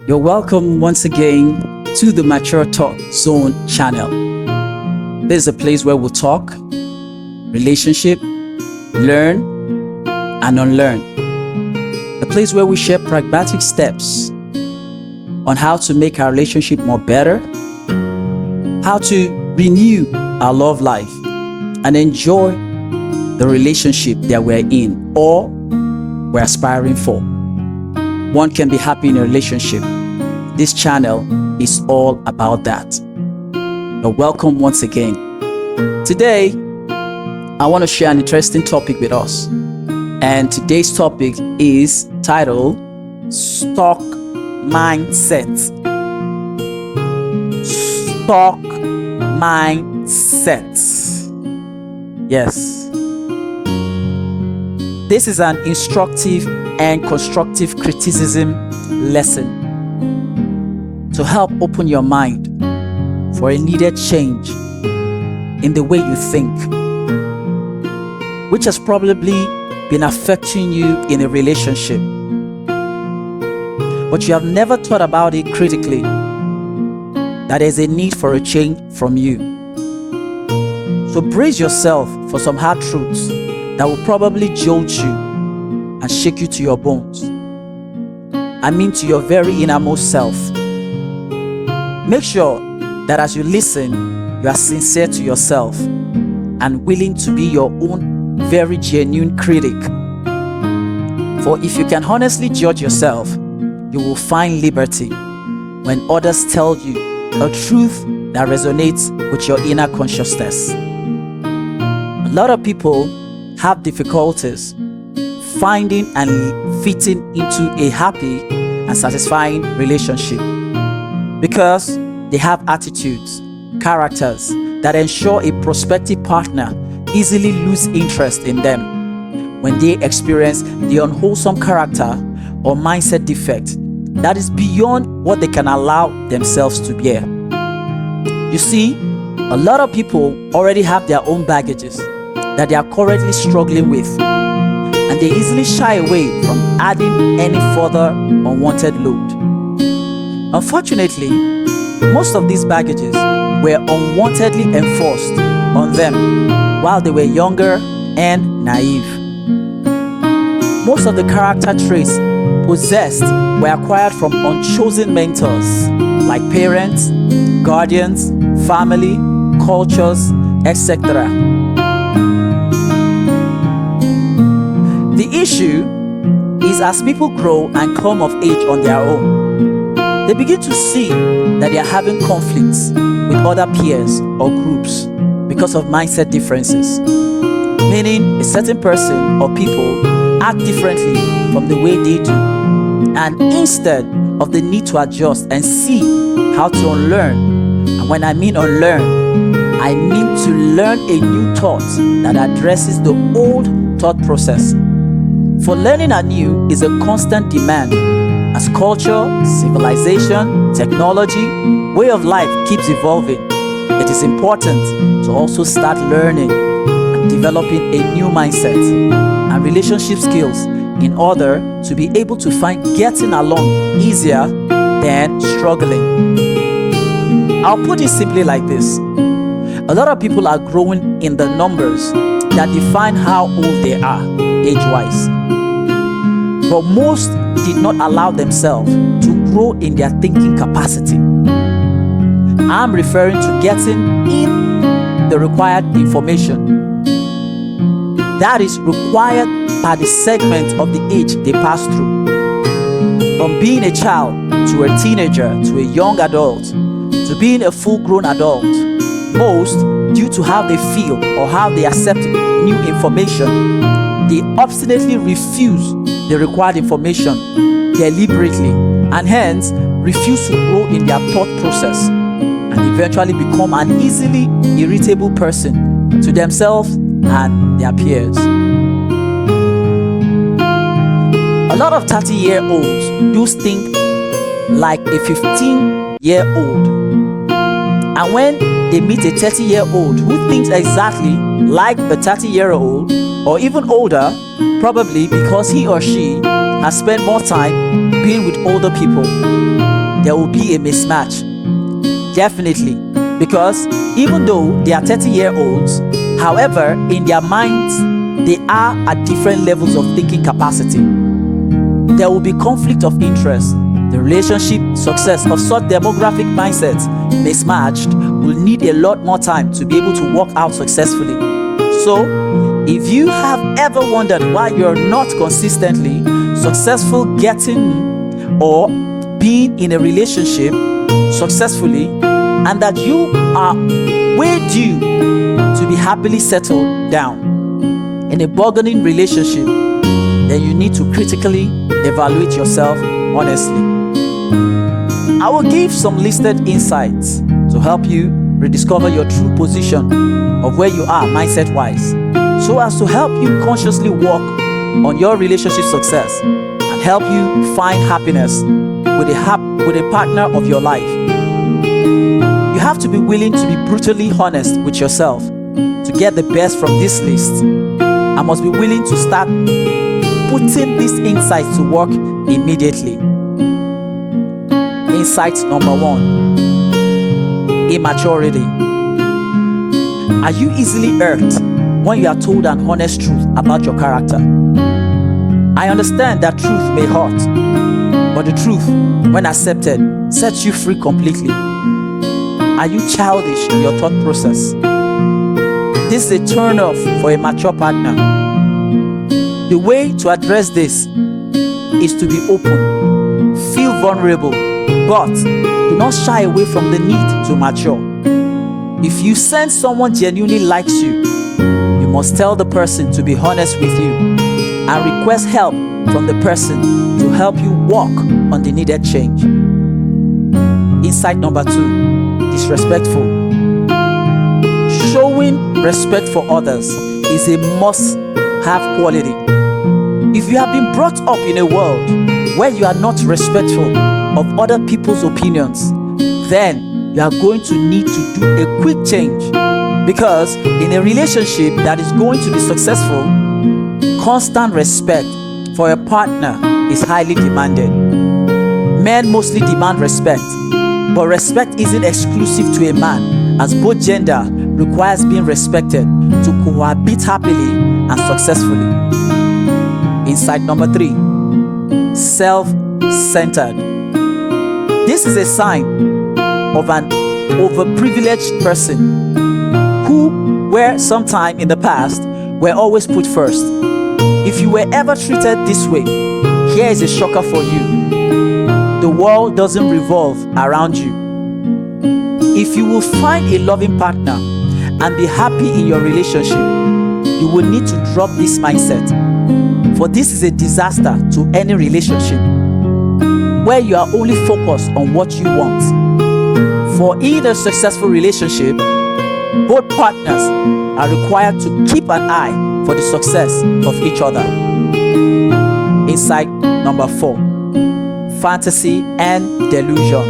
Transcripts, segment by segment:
You're welcome once again to the Mature Talk Zone channel. This is a place where we'll talk, relationship, learn, and unlearn. A place where we share pragmatic steps on how to make our relationship more better, how to renew our love life, and enjoy the relationship that we're in or we're aspiring for. One can be happy in a relationship. This channel is all about that. You're welcome once again. Today, I want to share an interesting topic with us. And today's topic is titled Stock Mindset. Stock Mindset. Yes. This is an instructive and constructive criticism lesson to help open your mind for a needed change in the way you think, which has probably been affecting you in a relationship, but you have never thought about it critically, that there's a need for a change from you. So brace yourself for some hard truths that will probably jolt you and shake you to your bones. I mean to your very innermost self. Make sure that as you listen, you are sincere to yourself and willing to be your own very genuine critic. For if you can honestly judge yourself, you will find liberty when others tell you a truth that resonates with your inner consciousness. A lot of people have difficulties finding and fitting into a happy and satisfying relationship because they have attitudes, characters that ensure a prospective partner easily lose interest in them when they experience the unwholesome character or mindset defect that is beyond what they can allow themselves to bear. You see, a lot of people already have their own baggages that they are currently struggling with, and they easily shy away from adding any further unwanted load. Unfortunately, most of these baggages were unwantedly enforced on them while they were younger and naive. Most of the character traits possessed were acquired from unchosen mentors like parents, guardians, family, cultures, etc. The issue is as people grow and come of age on their own, they begin to see that they are having conflicts with other peers or groups because of mindset differences. Meaning a certain person or people act differently from the way they do. And instead of the need to adjust and see how to unlearn, and when I mean unlearn, I mean to learn a new thought that addresses the old thought process. For learning anew is a constant demand as culture, civilization, technology, way of life keeps evolving. It is important to also start learning and developing a new mindset and relationship skills in order to be able to find getting along easier than struggling. I'll put it simply like this. A lot of people are growing in the numbers that define how old they are age-wise. But most did not allow themselves to grow in their thinking capacity. I'm referring to getting in the required information that is required by the segment of the age they pass through. From being a child to a teenager to a young adult to being a full-grown adult, most, due to how they feel or how they accept new information, they obstinately refuse the required information deliberately and hence refuse to grow in their thought process and eventually become an easily irritable person to themselves and their peers. A lot of 30-year-olds do think like a 15-year-old, and when they meet a 30-year-old who thinks exactly like a 30-year-old or even older, probably because he or she has spent more time being with older people, there will be a mismatch. Definitely. Because even though they are 30-year-olds, however, in their minds, they are at different levels of thinking capacity. There will be conflict of interest. The relationship success of such demographic mindsets mismatched will need a lot more time to be able to work out successfully. So, if you have ever wondered why you're not consistently successful getting or being in a relationship successfully, and that you are way due to be happily settled down in a bargaining relationship, then you need to critically evaluate yourself honestly. I will give some listed insights to help you rediscover your true position of where you are mindset-wise, so as to help you consciously work on your relationship success and help you find happiness with a partner of your life. You have to be willing to be brutally honest with yourself to get the best from this list. I must be willing to start putting these insights to work immediately. Insight number 1: immaturity. Are you easily hurt when you are told an honest truth about your character? I understand that truth may hurt, but the truth, when accepted, sets you free completely. Are you childish in your thought process? This is a turn off for a mature partner. The way to address this is to be open, feel vulnerable, but do not shy away from the need to mature. If you sense someone genuinely likes you, you must tell the person to be honest with you and request help from the person to help you work on the needed change. Insight number 2: disrespectful. Showing respect for others is a must-have quality. If you have been brought up in a world where you are not respectful of other people's opinions, then you are going to need to do a quick change, because in a relationship that is going to be successful, constant respect for a partner is highly demanded. Men mostly demand respect, but respect isn't exclusive to a man, as both gender requires being respected to cohabit happily and successfully. Insight number 3: self-centered. This is a sign of an overprivileged person who were sometime in the past were always put first. If you were ever treated this way, here is a shocker for you: the world doesn't revolve around you. If you will find a loving partner and be happy in your relationship, you will need to drop this mindset, for this is a disaster to any relationship where you are only focused on what you want. For in a successful relationship, both partners are required to keep an eye for the success of each other. Insight number 4: fantasy and delusion.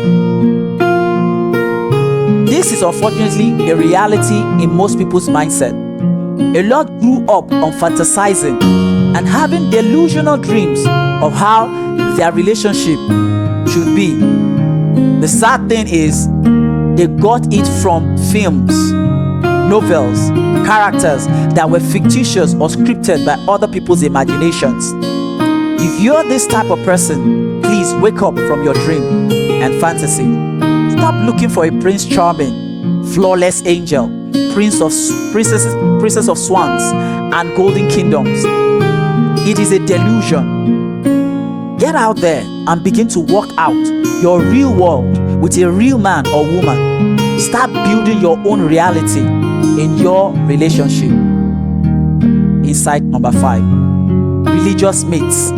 This is unfortunately a reality in most people's mindset. A lot grew up on fantasizing and having delusional dreams of how their relationship should be. The sad thing is, they got it from films, novels, characters that were fictitious or scripted by other people's imaginations. If you're this type of person, please wake up from your dream and fantasy. Stop looking for a Prince Charming, flawless angel, princess of swans, and golden kingdoms. It is a delusion. Get out there and begin to work out your real world with a real man or woman. Start building your own reality in your relationship. Insight number 5: religious myths.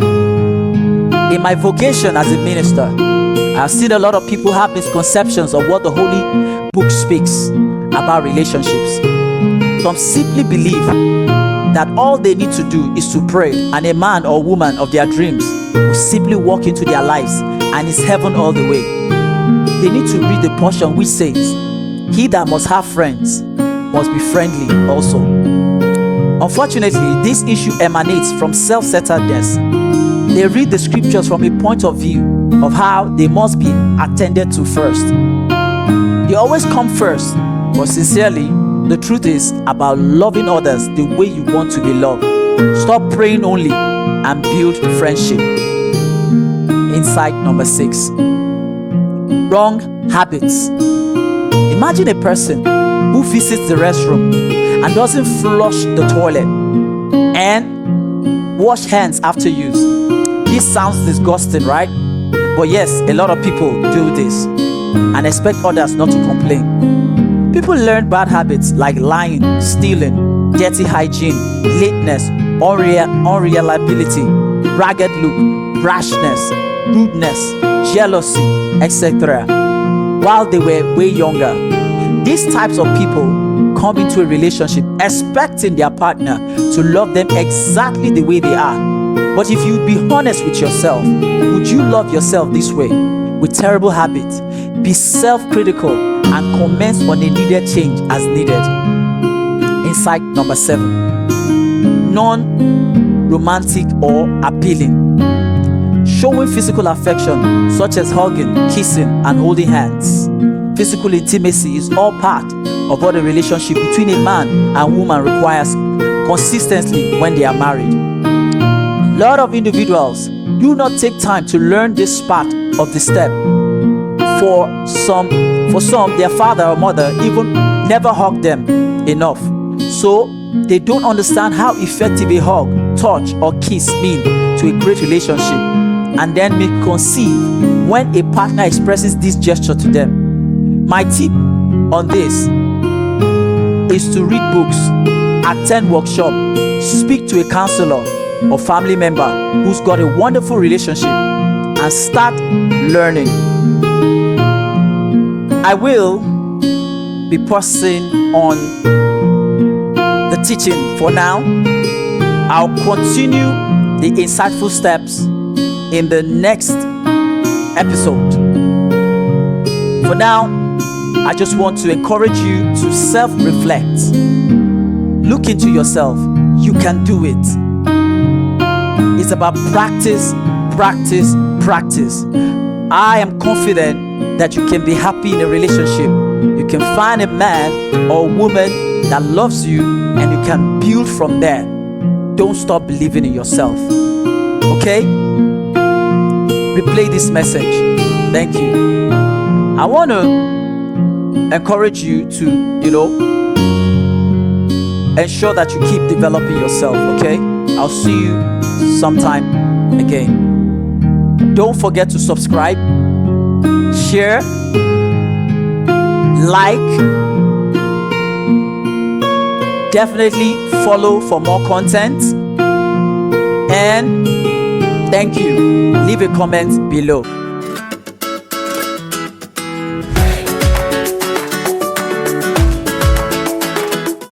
In my vocation as a minister, I've seen a lot of people have misconceptions of what the Holy Book speaks about relationships. Some simply believe that all they need to do is to pray, and a man or woman of their dreams will simply walk into their lives and it's heaven all the way. They need to read the portion which says, "He that must have friends must be friendly also." Unfortunately, this issue emanates from self-centeredness. They read the scriptures from a point of view of how they must be attended to first. They always come first, but sincerely, the truth is about loving others the way you want to be loved. Stop praying only and build friendship. Insight number 6. Wrong habits. Imagine a person who visits the restroom and doesn't flush the toilet and wash hands after use. This sounds disgusting, right? But yes, a lot of people do this and expect others not to complain. People learn bad habits like lying, stealing, dirty hygiene, lateness, unreliability, ragged look, brashness, rudeness, jealousy, etc. while they were way younger. These types of people come into a relationship expecting their partner to love them exactly the way they are. But if you'd be honest with yourself, would you love yourself this way? With terrible habits, be self-critical and comment on a needed change as needed. Insight number 7. Non-romantic or appealing. Showing physical affection such as hugging, kissing, and holding hands. Physical intimacy is all part of what a relationship between a man and woman requires consistently when they are married. A lot of individuals do not take time to learn this part of the step. For some, their father or mother even never hugged them enough. So they don't understand how effective a hug, touch, or kiss mean to a great relationship, and then may conceive when a partner expresses this gesture to them. My tip on this is to read books, attend workshops, speak to a counselor or family member who's got a wonderful relationship, and start learning. I will be pausing on the teaching for now. I'll continue the insightful steps in the next episode. For now, I just want to encourage you to self-reflect. Look into yourself. You can do it. It's about practice, practice, practice. I am confident that you can be happy in a relationship. You can find a man or woman that loves you, and you can build from there. Don't stop believing in yourself. Okay? Replay this message. Thank you. I want to encourage you to, ensure that you keep developing yourself, okay? I'll see you sometime again. Don't forget to subscribe, share, like, definitely follow for more content, and thank you. Leave a comment below.